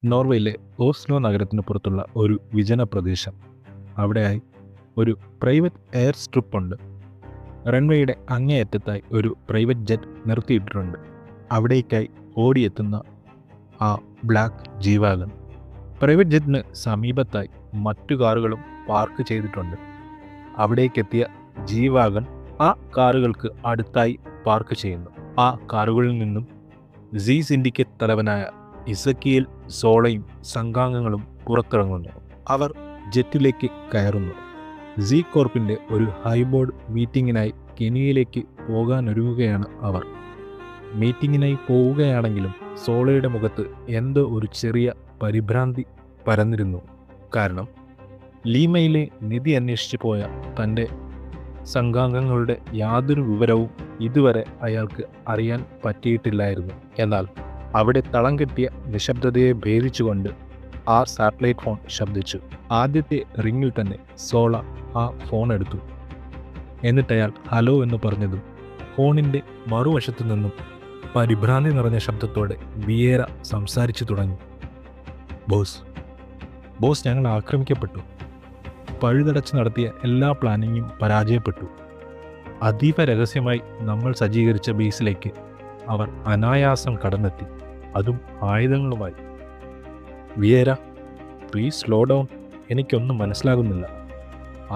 നോർവേയിലെ Oslo നഗരത്തിന് പുറത്തുള്ള ഒരു വിജന പ്രദേശം. അവിടെയായി ഒരു പ്രൈവറ്റ് എയർ സ്ട്രിപ്പ് ഉണ്ട്. റൺവേയുടെ അങ്ങേയറ്റത്തായി ഒരു പ്രൈവറ്റ് ജെറ്റ് നിർത്തിയിട്ടിട്ടുണ്ട്. അവിടേക്കായി ഓടിയെത്തുന്ന ആ ബ്ലാക്ക് ജീവാഗൻ. പ്രൈവറ്റ് ജെറ്റിന് സമീപത്തായി മറ്റു കാറുകളും പാർക്ക് ചെയ്തിട്ടുണ്ട്. അവിടേക്കെത്തിയ ജീവാഗൻ ആ കാറുകൾക്ക് അടുത്തായി പാർക്ക് ചെയ്യുന്നു. ആ കാറുകളിൽ നിന്നും സി സിൻഡിക്കേറ്റ് തലവനായ ഇസക്കിയേൽ സോളയും സംഘാംഗങ്ങളും പുറത്തിറങ്ങുന്നു. അവർ ജെറ്റിലേക്ക് കയറുന്നു. സി കോർപ്പിൻ്റെ ഒരു ഹൈബോർഡ് മീറ്റിങ്ങിനായി കെനിയയിലേക്ക് പോകാനൊരുങ്ങുകയാണ് അവർ. മീറ്റിങ്ങിനായി പോവുകയാണെങ്കിലും സോളയുടെ മുഖത്ത് എന്തോ ഒരു ചെറിയ പരിഭ്രാന്തി പരന്നിരുന്നു. കാരണം ലീമയിലെ നിധി അന്വേഷിച്ചു പോയ തൻ്റെ സംഘാംഗങ്ങളുടെ യാതൊരു വിവരവും ഇതുവരെ അയാൾക്ക് അറിയാൻ പറ്റിയിട്ടില്ലായിരുന്നു. എന്നാൽ അവിടെ തളം കെട്ടിയ നിശബ്ദതയെ ഭേദിച്ചുകൊണ്ട് ആ സാറ്റലൈറ്റ് ഫോൺ ശബ്ദിച്ചു. ആദ്യത്തെ റിങ്ങിൽ തന്നെ സോള ആ ഫോൺ എടുത്തു. എന്നിട്ടയാൾ ഹലോ എന്ന് പറഞ്ഞതും ഫോണിൻ്റെ മറുവശത്തു നിന്നും പരിഭ്രാന്തി നിറഞ്ഞ ശബ്ദത്തോടെ വിയേര സംസാരിച്ചു തുടങ്ങി. ബോസ് ഞങ്ങൾ ആക്രമിക്കപ്പെട്ടു. പഴുതടച്ച് നടത്തിയ എല്ലാ പ്ലാനിങ്ങും പരാജയപ്പെട്ടു. അതീവ രഹസ്യമായി നമ്മൾ സജ്ജീകരിച്ച ബേസിലേക്ക് അവർ അനായാസം കടന്നെത്തി, അതും ആയുധങ്ങളുമായി. Vieira, please slow down. എനിക്കൊന്നും മനസ്സിലാകുന്നില്ല.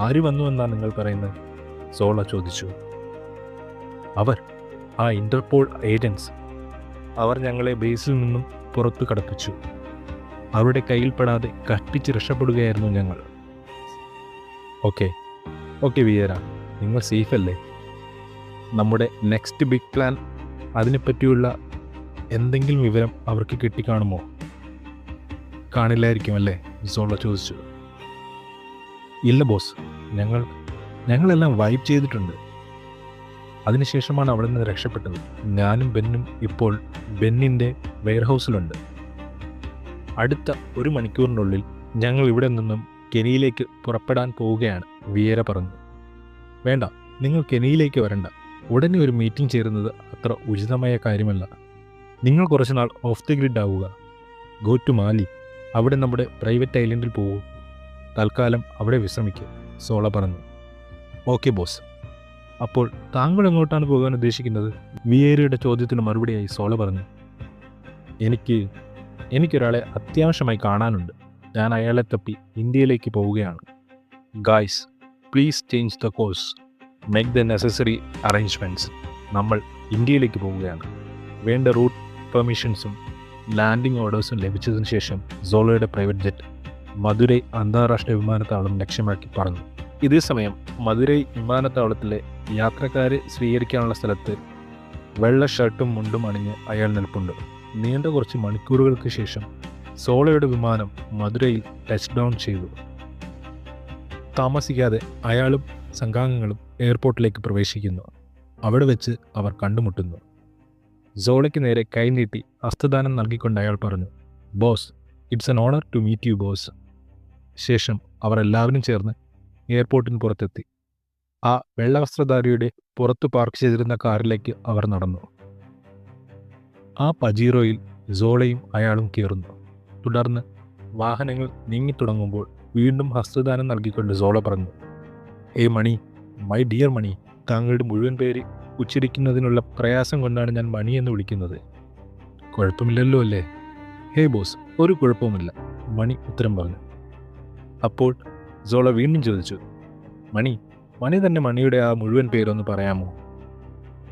ആര് വന്നുവെന്നാണ് നിങ്ങൾ പറയുന്നത്? സോള ചോദിച്ചു. ആ ഇന്റർപോൾ ഏജൻസ്. അവർ ഞങ്ങളെ ബേസിൽ നിന്നും പുറത്തു കടപ്പിച്ചു. അവരുടെ കയ്യിൽപ്പെടാതെ കഷ്ടിച്ച് രക്ഷപ്പെടുകയായിരുന്നു ഞങ്ങൾ. ഓക്കെ വിയേര, നിങ്ങൾ സേഫല്ലേ? നമ്മുടെ നെക്സ്റ്റ് ബിഗ് പ്ലാൻ, അതിനെപ്പറ്റിയുള്ള എന്തെങ്കിലും വിവരം അവർക്ക് കിട്ടിക്കാണുമോ? കാണില്ലായിരിക്കും അല്ലേ? സോള ചോദിച്ചു. ഇല്ല ബോസ്, ഞങ്ങളെല്ലാം വൈപ്പ് ചെയ്തിട്ടുണ്ട്. അതിനുശേഷമാണ് അവിടെ നിന്ന് രക്ഷപ്പെട്ടത്. ഞാനും ബെന്നും ഇപ്പോൾ ബെന്നിൻ്റെ വെയർഹൗസിലുണ്ട്. അടുത്ത 1 മണിക്കൂറിനുള്ളിൽ ഞങ്ങൾ ഇവിടെ നിന്നും കെനിയിലേക്ക് പുറപ്പെടാൻ പോവുകയാണ്, വിയേര പറഞ്ഞു. വേണ്ട, നിങ്ങൾ കെനിയിലേക്ക് വരണ്ട. ഉടനെ ഒരു മീറ്റിംഗ് ചേരുന്നത് അത്ര ഉചിതമായ കാര്യമല്ല. നിങ്ങൾ കുറച്ചുനാൾ ഓഫ് ദി ഗ്രിഡ് ആവുക. ഗോ ടു മാലി. അവിടെ നമ്മുടെ പ്രൈവറ്റ് ഐലൻഡിൽ പോകൂ. തൽക്കാലം അവിടെ വിശ്രമിക്കുക, സോള പറഞ്ഞു. Okay boss. അപ്പോൾ താങ്കൾ എങ്ങോട്ടാണ് പോകാൻ ഉദ്ദേശിക്കുന്നത്? വിയേരയുടെ ചോദ്യത്തിന് മറുപടിയായി സോള പറഞ്ഞു. എനിക്കൊരാളെ അത്യാവശ്യമായി കാണാനുണ്ട്. ഞാൻ അയാളെ തപ്പി ഇന്ത്യയിലേക്ക് പോവുകയാണ്. Guys, please change the course. Make the necessary arrangements. നമ്മൾ ഇന്ത്യയിലേക്ക് പോവുകയാണ്. വേണ്ട റൂട്ട് പെർമിഷൻസും ലാൻഡിംഗ് ഓർഡേഴ്സും ലഭിച്ചതിന് ശേഷം സോളയുടെ പ്രൈവറ്റ് ജെറ്റ് മധുരൈ അന്താരാഷ്ട്ര വിമാനത്താവളം ലക്ഷ്യമാക്കി പറന്നു. ഇതേ സമയം മധുരൈ വിമാനത്താവളത്തിലെ യാത്രക്കാരെ സ്വീകരിക്കാനുള്ള സ്ഥലത്ത് വെള്ള ഷർട്ടും മുണ്ടും അണിഞ്ഞ് അയാൾ നിൽപ്പുണ്ട്. നീണ്ട കുറച്ച് മണിക്കൂറുകൾക്ക് ശേഷം സോളയുടെ വിമാനം മധുരയിൽ ടച്ച് ഡൗൺ ചെയ്തു. താമസിക്കാതെ അയാളും സംഘാംഗങ്ങളും എയർപോർട്ടിലേക്ക് പ്രവേശിക്കുന്നു. അവിടെ വെച്ച് അവർ കണ്ടുമുട്ടുന്നു. സോളയ്ക്ക് നേരെ കൈനീട്ടി ഹസ്തദാനം നൽകിക്കൊണ്ട് അയാൾ പറഞ്ഞു, boss, it's an honour to meet you boss. ശേഷം അവർ എല്ലാവരും ചേർന്ന് എയർപോർട്ടിന് പുറത്തെത്തി. ആ വെള്ളവസ്ത്രധാരിയുടെ പുറത്തു പാർക്ക് ചെയ്തിരുന്ന കാറിലേക്ക് അവർ നടന്നു. ആ പജീറോയിൽ സോളയും അയാളും കയറുന്നു. തുടർന്ന് വാഹനങ്ങൾ നീങ്ങിത്തുടങ്ങുമ്പോൾ വീണ്ടും ഹസ്തദാനം നൽകിക്കൊണ്ട് സോള പറഞ്ഞു, മണി, മൈ ഡിയർ മണി. താങ്കളുടെ മുഴുവൻ പേര് ഉച്ചരിക്കുന്നതിനുള്ള പ്രയാസം കൊണ്ടാണ് ഞാൻ മണി എന്ന് വിളിക്കുന്നത്. കുഴപ്പമില്ലല്ലോ അല്ലേ? ബോസ്, ഒരു കുഴപ്പവുമില്ല, മണി ഉത്തരം പറഞ്ഞു. അപ്പോൾ സോള വീണ്ടും ചോദിച്ചു, മണി തന്നെ മണിയുടെ ആ മുഴുവൻ പേരൊന്ന് പറയാമോ?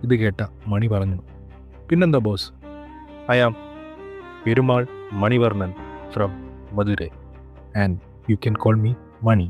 ഇത് കേട്ട മണി പറഞ്ഞു, പിന്നെന്താ boss, I am Perumal Manivarnan from Madurai, and you can call me money.